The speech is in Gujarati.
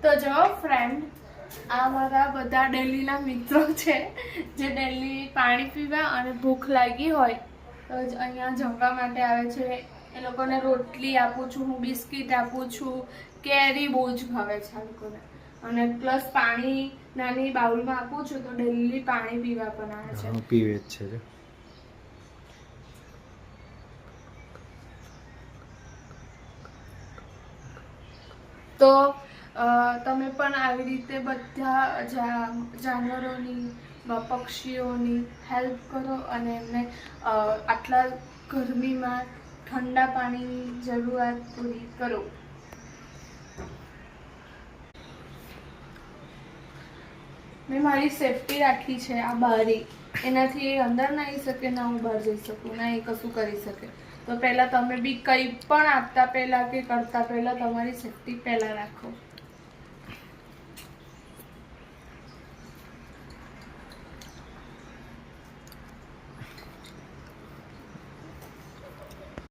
તો જો ફ્રેન્ડ, આ મારા બધા ડેલીના મિત્રો છે જે ડેલી પાણી પીવા અને ભૂખ લાગી હોય તો જ અહીંયા જમવા માટે આવે છે. એ લોકોને રોટલી આપું છું, હું બિસ્કિટ આપું છું, કેરી બહુ જ ભાવે છે આ લોકોને, અને પ્લસ પાણી નાની બાઉલમાં આપું છું તો ડેલી પાણી પીવા પણ આવે છે. પીવે જ છે. તો તમે પણ આવી રીતે બધા જાનવરોની, પક્ષીઓની હેલ્પ કરો અને એમને આટલા ગરમીમાં ઠંડા પાણીની જરૂરિયાત પૂરી કરો. મેં મારી સેફટી રાખી છે આ બારી, એનાથી એ અંદર ના આવી શકે, ના હું બહાર જઈ શકું, ના એ કશું કરી શકે. તો પહેલાં તમે બી કંઈ પણ આપતા પહેલાં કે કરતા પહેલાં તમારી સેફટી પહેલાં રાખો.